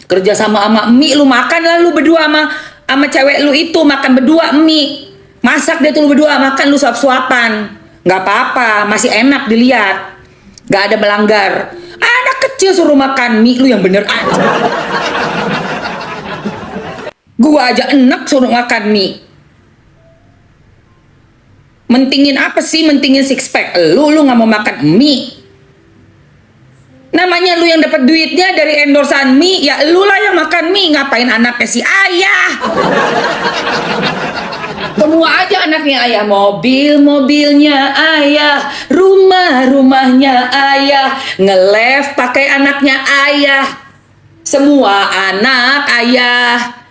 Kerja sama mie, lu makan lah lu berdua sama cewek lu itu, makan berdua mie. Masak dia tuh lu berdua, makan lu suap-suapan. Nggak apa-apa, masih enak dilihat. Nggak ada melanggar. Anak kecil suruh makan mie, lu yang bener aja. Gua aja enak suruh makan mie. Mentingin apa sih? Mentingin six pack. Lu nggak mau makan mie. Namanya lu yang dapat duitnya dari endorsan mie, ya lu lah yang makan mie. Ngapain anaknya si ayah? Semua aja anaknya ayah. Mobilnya ayah, rumahnya ayah, nge-live pakai anaknya ayah. Semua anak ayah.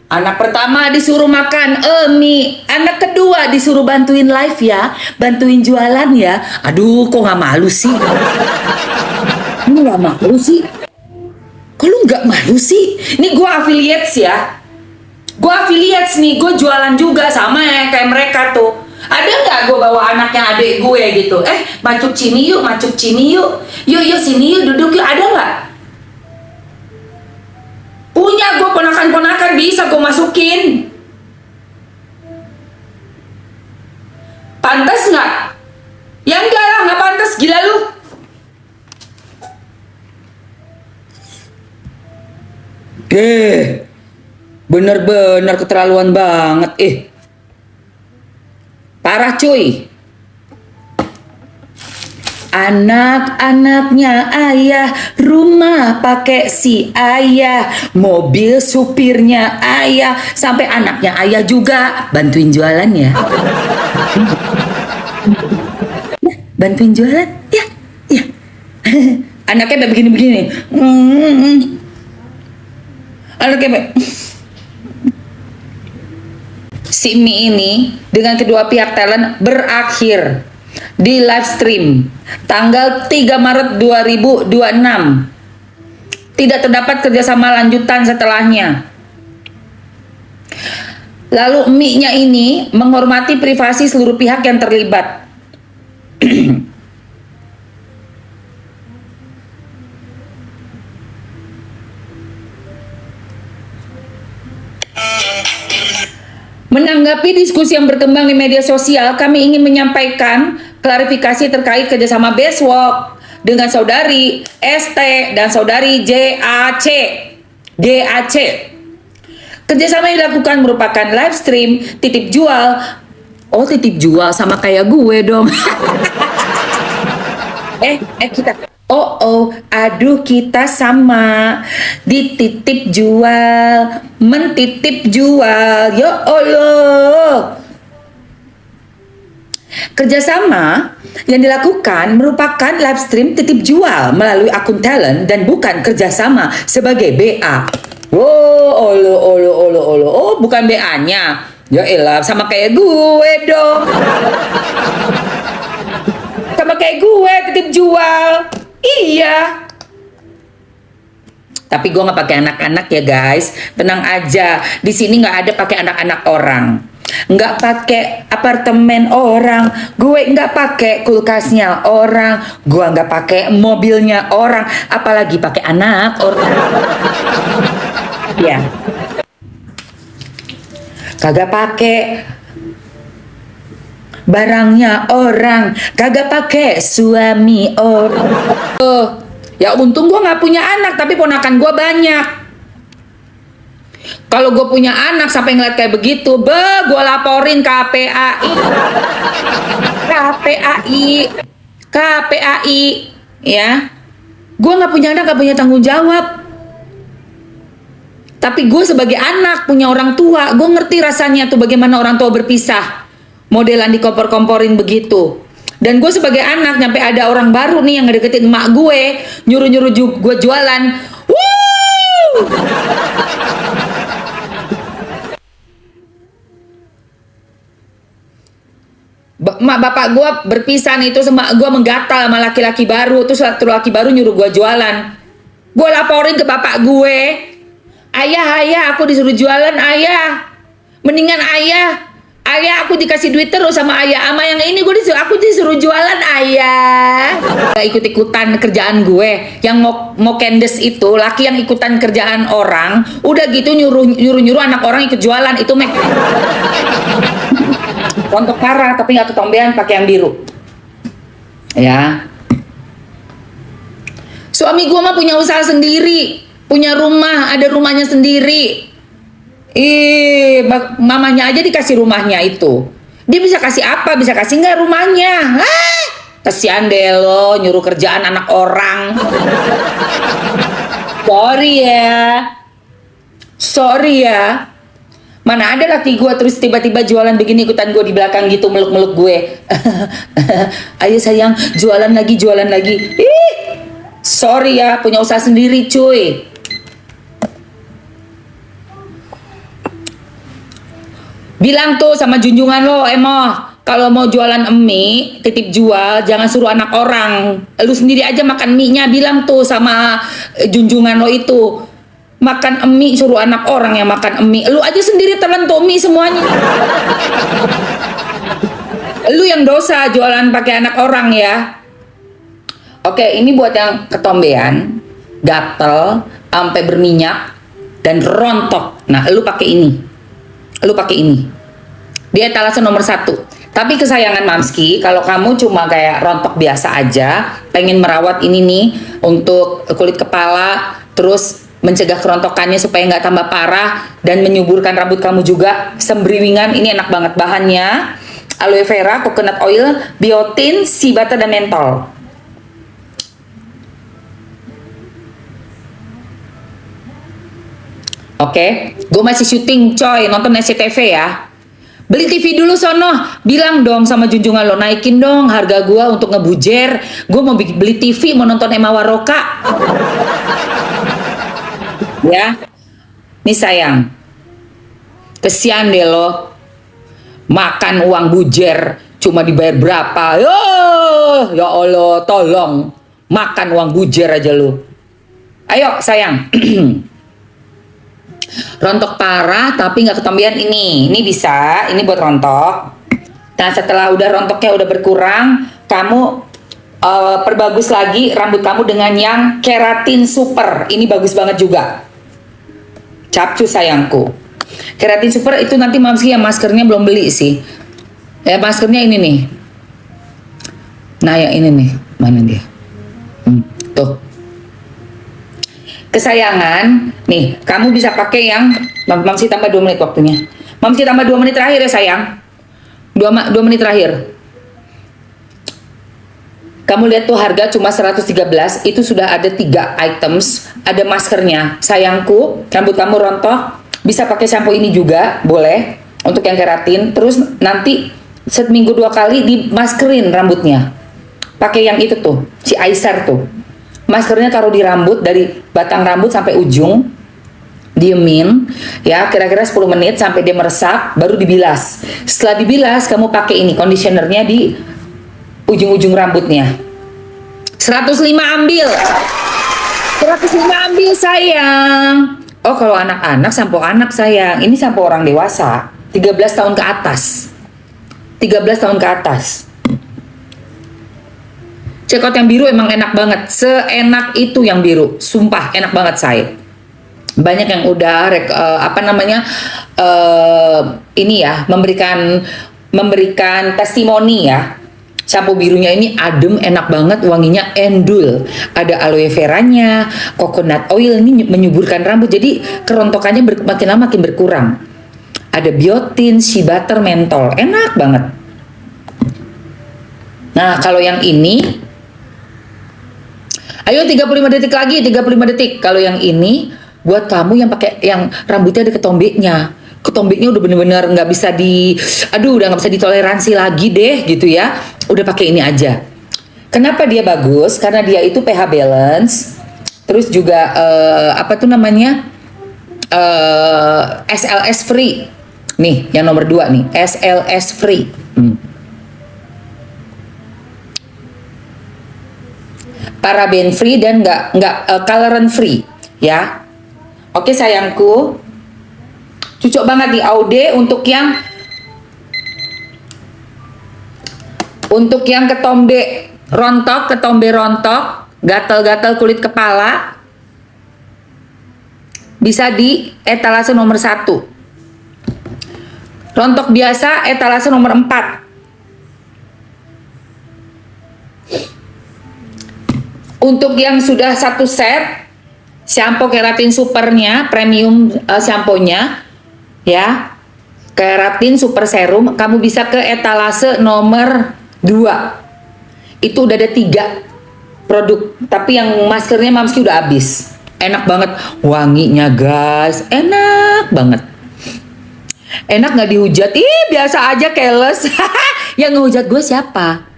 Anak pertama disuruh makan mie, anak kedua disuruh bantuin live ya, bantuin jualan ya. Aduh, kok nggak malu sih? Ini nggak malu sih? Kok lu nggak malu sih? Ini gue affiliates ya, gue affiliates nih, gue jualan juga sama ya kayak mereka tuh. Ada nggak gue bawa anaknya adik gue gitu? Macuk sini yuk, yuk sini yuk, duduk yuk. Ada nggak? Punya gue ponakan-ponakan, bisa gue masukin. Pantas nggak? Ya enggak lah, nggak pantas, gila lu. Bener-bener keterlaluan banget. Parah cuy. Anak-anaknya ayah, rumah pakai si ayah, mobil supirnya ayah, sampai anaknya ayah juga bantuin jualan ya. Bantuin jualan ya. Anaknya begini-begini. Anaknya si Mi ini dengan kedua pihak talent berakhir di live stream tanggal 3 Maret 2026. Tidak terdapat kerjasama lanjutan setelahnya. Lalu Mi-nya ini menghormati privasi seluruh pihak yang terlibat. Menanggapi diskusi yang berkembang di media sosial, kami ingin menyampaikan klarifikasi terkait kerjasama Bestwalk dengan saudari ST dan saudari JAC. Kerjasama yang dilakukan merupakan live stream titip jual. Oh, titip jual sama kayak gue dong. Kita sama dititip jual, mentitip jual. Ya Allah. Kerjasama yang dilakukan merupakan live stream titip jual melalui akun talent dan bukan kerjasama sebagai BA. Oh, bukan BA-nya. Ya elah, sama kayak gue dong. Sama kayak gue titip jual. Iya. Tapi gue nggak pakai anak-anak ya guys. Tenang aja. Di sini nggak ada pakai anak-anak orang. Nggak pakai apartemen orang, gue nggak pakai kulkasnya orang, gue nggak pakai mobilnya orang, apalagi pakai anak orang. Ya, kagak pakai barangnya orang, kagak pakai suami orang. Ya untung gue nggak punya anak, tapi ponakan gue banyak. Kalau gue punya anak sampai ngeliat kayak begitu, gue laporin KPAI, ya. Gue nggak punya anak, nggak punya tanggung jawab. Tapi gue sebagai anak punya orang tua, gue ngerti rasanya tuh bagaimana orang tua berpisah, modelan dikompor-komporin begitu. Dan gue sebagai anak nyampe ada orang baru nih yang ngedeketin emak gue, nyuruh-nyuruh gue jualan. Bapak gue berpisah nih, terus emak gue menggatal sama laki-laki baru, terus laki baru nyuruh gue jualan. Gue laporin ke bapak gue, ayah aku disuruh jualan ayah, mendingan ayah Ayah, aku dikasih duit terus sama ayah. Sama yang ini aku disuruh jualan ayah. Gak ikut-ikutan kerjaan gue. Yang mau kendes itu laki yang ikutan kerjaan orang. Udah gitu nyuruh anak orang ikut jualan. Itu rontok parah, tapi gak ketombean, pakai yang biru. Ya. Suami gue mah punya usaha sendiri, punya rumah, ada rumahnya sendiri. Mamanya aja dikasih rumahnya itu. Dia bisa kasih apa? Bisa kasih nggak rumahnya? Kasihan deh lo nyuruh kerjaan anak orang. Sorry ya. Mana ada laki gue terus tiba-tiba jualan begini ikutan gue di belakang gitu meluk-meluk gue. Ayo sayang, jualan lagi. Sorry ya, punya usaha sendiri cuy. Bilang tuh sama junjungan lo, kalau mau jualan mie, titip jual, jangan suruh anak orang. Lu sendiri aja makan mie-nya, bilang tuh sama junjungan lo itu. Makan mie, suruh anak orang yang makan mie. Lu aja sendiri telan tuh mie semuanya. Lu yang dosa jualan pakai anak orang ya. Oke, ini buat yang ketombean, gatel, sampai berminyak, dan rontok. Nah, lu pakai ini. Dia etalase nomor 1. Tapi kesayangan Mamski, kalau kamu cuma kayak rontok biasa aja, pengen merawat ini nih untuk kulit kepala, terus mencegah kerontokannya supaya nggak tambah parah dan menyuburkan rambut kamu juga, sembriwingan, ini enak banget bahannya. Aloe vera, coconut oil, biotin, sea butter, dan mentol. Oke, gue masih syuting coy, nonton SCTV ya. Beli TV dulu sono, bilang dong sama junjungan lo, naikin dong harga gue untuk ngebujer. Gue mau beli TV, mau nonton Emma Waroka. Ya, nih sayang, kesian deh lo, makan uang bujer cuma dibayar berapa? Ya Allah, tolong, makan uang bujer aja lo. Ayo sayang. Rontok parah tapi nggak ketombean, ini bisa, ini buat rontok. Nah setelah udah rontoknya udah berkurang, kamu perbagus lagi rambut kamu dengan yang keratin super. Ini bagus banget juga, capcu sayangku. Keratin super itu nanti Mamski yang maskernya belum beli sih. Ya maskernya ini nih. Nah yang ini nih, mana dia? Tuh. Kesayangan, nih kamu bisa pakai yang Mamski tambah 2 menit waktunya. Mamski tambah 2 menit terakhir ya sayang. 2 menit terakhir. Kamu lihat tuh harga cuma 113, itu sudah ada 3 items, ada maskernya. Sayangku, rambut kamu rontok, bisa pakai shampoo ini juga, boleh. Untuk yang keratin, terus nanti seminggu 2 kali dimaskerin rambutnya. Pakai yang itu tuh, si Aisar tuh. Maskernya taruh di rambut, dari batang rambut sampai ujung, diemin ya kira-kira 10 menit sampai dia meresap, baru dibilas. Setelah dibilas kamu pakai ini conditionernya di ujung-ujung rambutnya. 105 ambil, 105 ambil sayang. Oh kalau anak-anak, sampo anak sayang, ini sampo orang dewasa 13 tahun ke atas, 13 tahun ke atas. Cekot yang biru emang enak banget, seenak itu yang biru, sumpah enak banget say. Banyak yang udah ini ya memberikan testimoni ya. Shampoo birunya ini adem, enak banget, wanginya endul. Ada aloe veranya, coconut oil, ini menyuburkan rambut, jadi kerontokannya makin lama makin berkurang. Ada biotin, sea butter, mentol, enak banget. Nah kalau yang ini, ayo 35 detik lagi, 35 detik. Kalau yang ini buat kamu yang pakai yang rambutnya ada ketombeknya. Ketombeknya udah bener-bener nggak bisa udah nggak bisa ditoleransi lagi deh gitu ya. Udah pakai ini aja. Kenapa dia bagus? Karena dia itu pH balance. Terus juga SLS free. Nih, yang nomor 2 nih, SLS free. Paraben free dan nggak coloran free ya. Oke sayangku, cocok banget di Aude untuk yang Untuk yang ketombe rontok, gatal-gatal kulit kepala, bisa di etalase nomor 1. Rontok biasa etalase nomor 4. Untuk yang sudah 1 set shampoo keratin supernya, premium shampoo-nya ya, keratin super serum, kamu bisa ke etalase nomor 2. Itu udah ada 3 produk, tapi yang maskernya Mamski udah habis. Enak banget wanginya guys, enak banget. Enak nggak dihujat? Ih biasa aja keles. Yang ngehujat gue siapa?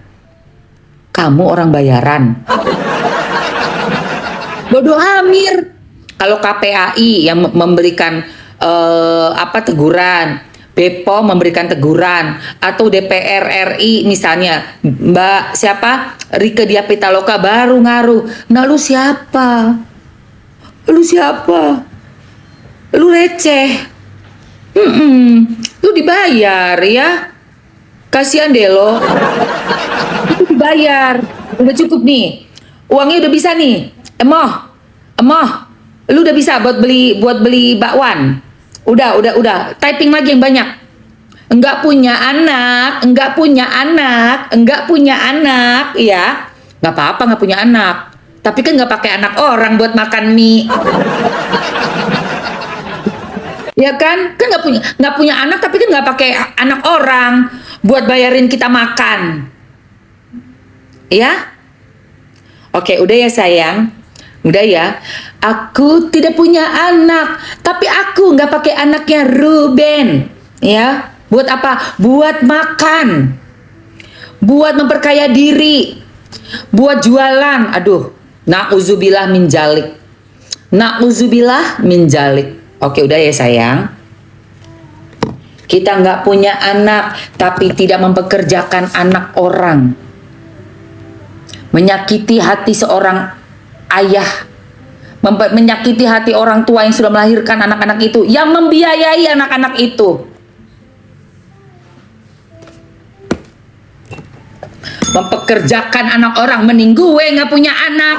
Kamu orang bayaran. Bodoh Amir. Kalau KPAI yang memberikan teguran, BPOM memberikan teguran, atau DPR RI misalnya Mbak siapa Rieke Diah Pitaloka baru ngaruh. Nah lu siapa? Lu receh. Lu dibayar ya. Kasihan deh lo. Lu dibayar. Udah cukup nih. Uangnya udah bisa nih. Emoh. Lu udah bisa buat beli bakwan. Udah. Typing lagi yang banyak. Enggak punya anak, ya. Enggak apa-apa enggak punya anak. Tapi kan enggak pakai anak orang buat makan mie. Ya kan? Kan enggak punya anak tapi kan enggak pakai anak orang buat bayarin kita makan. Ya? Oke, udah ya sayang. Udah ya. Aku tidak punya anak, tapi aku nggak pakai anaknya Ruben. Ya, buat apa? Buat makan, buat memperkaya diri, buat jualan. Aduh, na'udzubillah min jalik. Oke, udah ya sayang. Kita nggak punya anak, tapi tidak mempekerjakan anak orang. Menyakiti hati seorang ayah, menyakiti hati orang tua yang sudah melahirkan anak-anak itu, yang membiayai anak-anak itu, mempekerjakan anak orang. Mending gue nggak punya anak.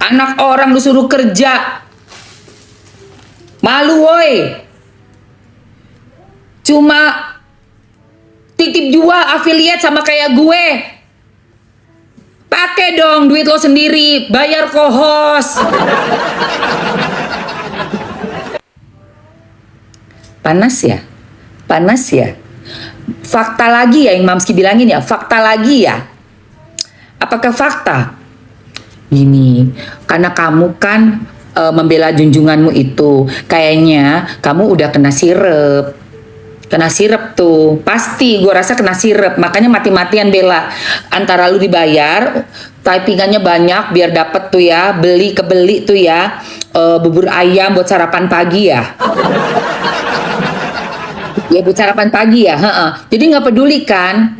Anak orang lu suruh kerja, malu woi. Cuma titip jual affiliate sama kayak gue. Pakai dong duit lo sendiri, bayar kohos. Panas ya. Fakta lagi ya yang Mamski bilangin ya, fakta lagi ya. Apakah fakta? Gini, karena kamu kan membela junjunganmu itu, kayaknya kamu udah kena sirep tuh, pasti gue rasa kena sirep, makanya mati-matian bela. Antara lu dibayar, typingannya banyak biar dapet tuh ya, beli tuh ya, bubur ayam buat sarapan pagi ya. Ya buat sarapan pagi ya, jadi nggak peduli kan,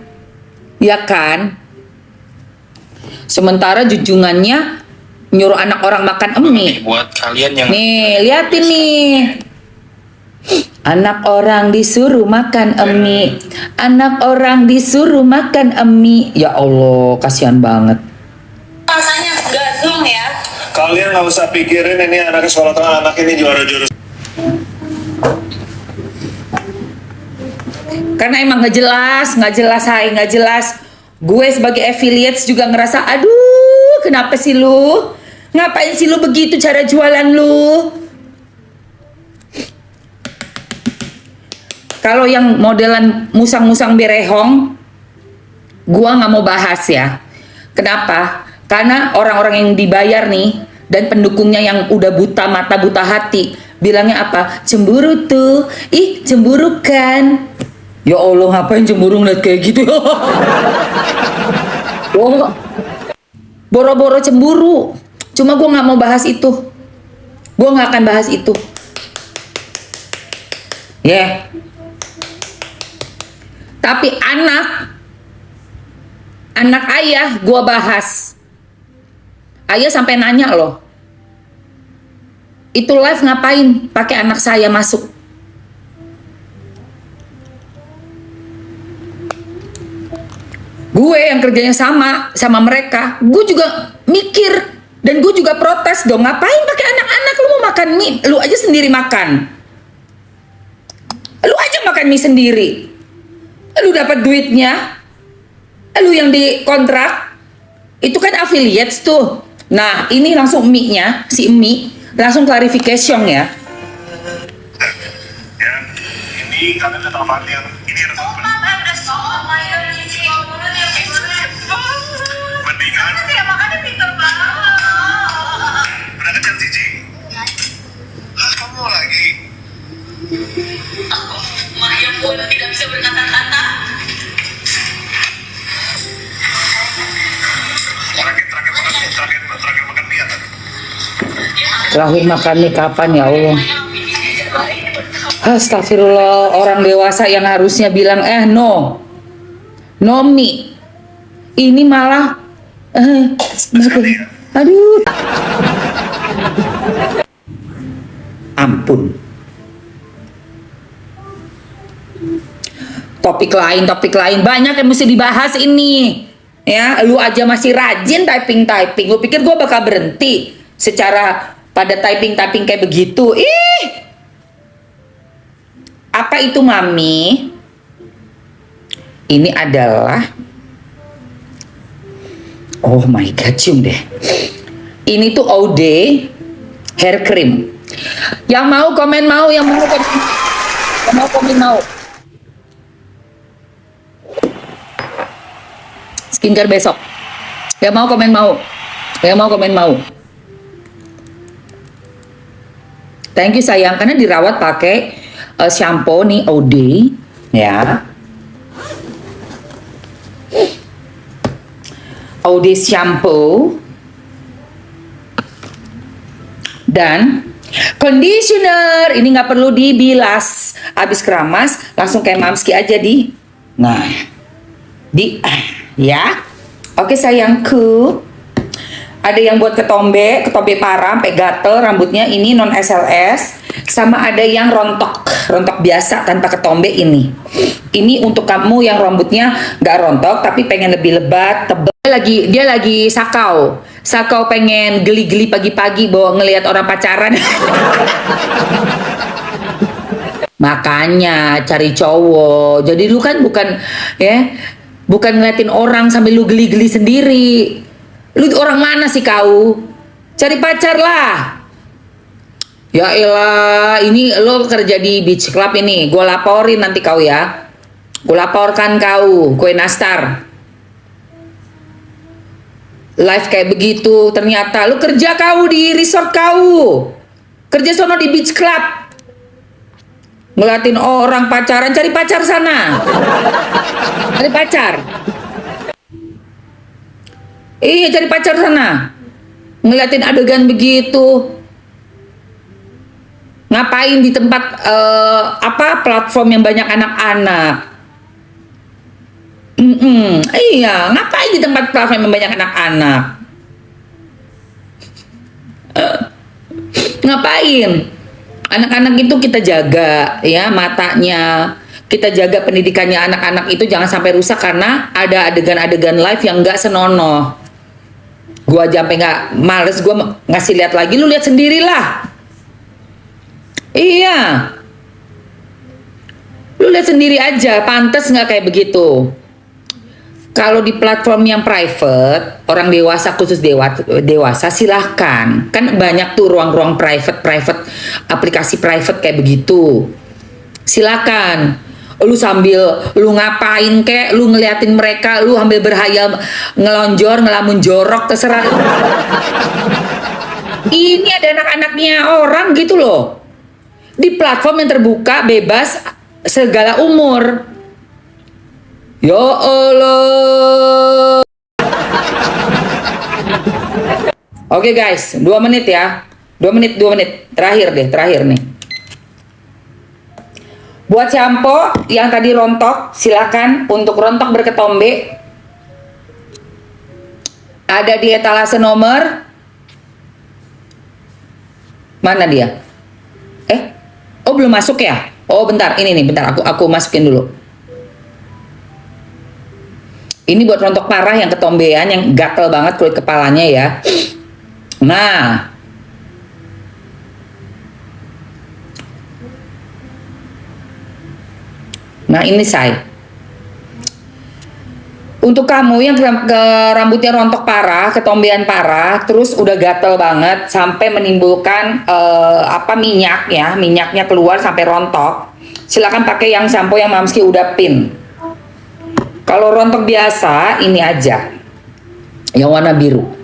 ya kan? Sementara junjungannya nyuruh anak orang makan mie. Buat kalian yang nih liatin nih. Anak orang disuruh makan mie. Ya Allah, kasihan banget. Rasanya nggak zoom ya. kalian nggak usah pikirin ini anak sekolah tengah, anak ini juara jurus. Karena emang nggak jelas. Gue sebagai affiliates juga ngerasa, aduh, kenapa sih lu? Ngapain sih lu begitu cara jualan lu? Kalau yang modelan musang-musang berehong, gua nggak mau bahas ya. Kenapa? Karena orang-orang yang dibayar nih dan pendukungnya yang udah buta mata buta hati, bilangnya apa? Cemburu tuh, ih cemburu kan? Ya Allah, ngapain cemburu ngeliat kayak gitu? Oh, boro-boro cemburu. Cuma gua nggak mau bahas itu. Gua nggak akan bahas itu. Ya. Tapi anak ayah gua bahas. Ayah sampai nanya loh. Itu live ngapain? Pakai anak saya masuk. Gue yang kerjanya sama mereka. Gue juga mikir dan gue juga protes dong. Ngapain pakai anak-anak? Lu mau makan mie, lu aja sendiri makan. Lu aja makan mie sendiri. Lu dapat duitnya. Lu yang dikontrak. Itu kan affiliates tuh. Nah, ini langsung mie-nya, si mie langsung clarification ya. Ya, ini kalian udah tahu mati yang ini ada Oh, Mama, udah sok. Maya, cici. Mulutnya gimana? mendingan Ya, makanya pinter banget. udah kejar Cici. Hah, kamu lagi? Maya pun tidak bisa berkata-kata. Terakhir makan mie kan? Terakhir makan mie kapan ya Allah? Astagfirullah, orang dewasa yang harusnya bilang no mie. Ini malah aduh. Ampun. Topik lain banyak yang mesti dibahas ini. Ya, lu aja masih rajin typing. Lu pikir gue bakal berhenti secara pada typing kayak begitu? Ih. Apa itu Mami? Ini adalah, oh my god, cium deh. Ini tuh OD hair cream. Yang mau komen mau, yang mau komen mau. Skincare besok. Yang mau komen mau. Yang mau komen mau. Thank you sayang, karena dirawat pakai shampoo nih OD ya. OD shampoo dan conditioner. Ini nggak perlu dibilas. Habis keramas langsung kayak Mamski aja di. Nah, ya. Oke sayangku. Ada yang buat ketombe parah, sampai gatel rambutnya, ini non SLS. Sama ada yang rontok biasa tanpa ketombe ini. Ini untuk kamu yang rambutnya nggak rontok tapi pengen lebih lebat, tebal. Dia lagi sakau pengen geli-geli pagi-pagi bawa ngelihat orang pacaran. Makanya cari cowok. Jadi lu kan bukan ngeliatin orang sambil lu geli-geli sendiri. Lu orang mana sih kau? Cari pacar lah. Ya elah, ini lo kerja di beach club ini. Gue laporin nanti kau ya. Gue laporkan kau, kue nastar. Live kayak begitu, ternyata lu kerja kau di resort kau. Kerja sono di beach club. Ngeliatin orang pacaran, cari pacar sana. Cari pacar. Iya, cari pacar sana. Ngeliatin adegan begitu. Ngapain di tempat platform yang banyak anak-anak? Iya, ngapain di tempat platform yang banyak anak-anak? Ngapain? Anak-anak itu kita jaga ya matanya. Kita jaga pendidikannya anak-anak itu jangan sampai rusak karena ada adegan-adegan live yang nggak senonoh. Gua aja sampai nggak males gua ngasih lihat lagi, lu lihat sendirilah. Iya, lu lihat sendiri aja, pantas nggak kayak begitu. Kalau di platform yang private, orang dewasa khusus dewasa silahkan. Kan banyak tuh ruang-ruang private, aplikasi private kayak begitu. Silakan. Lu sambil lu ngapain kek, lu ngeliatin mereka, lu sambil berhayal ngelonjor, ngelamun jorok, terserah. Ini ada anak-anaknya orang gitu loh. Di platform yang terbuka, bebas, segala umur. Ya Allah. Oke guys, 2 menit ya. 2 menit. Terakhir nih. Buat shampoo yang tadi rontok, silakan untuk rontok berketombe. Ada di etalase nomor Mana dia? Oh belum masuk ya? Oh bentar, ini nih, bentar aku masukin dulu. Ini buat rontok parah yang ketombean, yang gatel banget kulit kepalanya ya. Nah. Nah ini say. Untuk kamu yang rambutnya rontok parah, ketombean parah, terus udah gatel banget sampai menimbulkan minyak ya, minyaknya keluar sampai rontok. Silakan pakai yang sampo yang Mamski udah pin. Kalau rontok biasa ini aja, yang warna biru.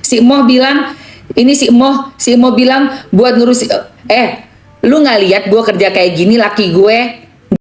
Si Moh bilang, ini si Moh bilang buat ngurus, lu nggak lihat gue kerja kayak gini, laki gue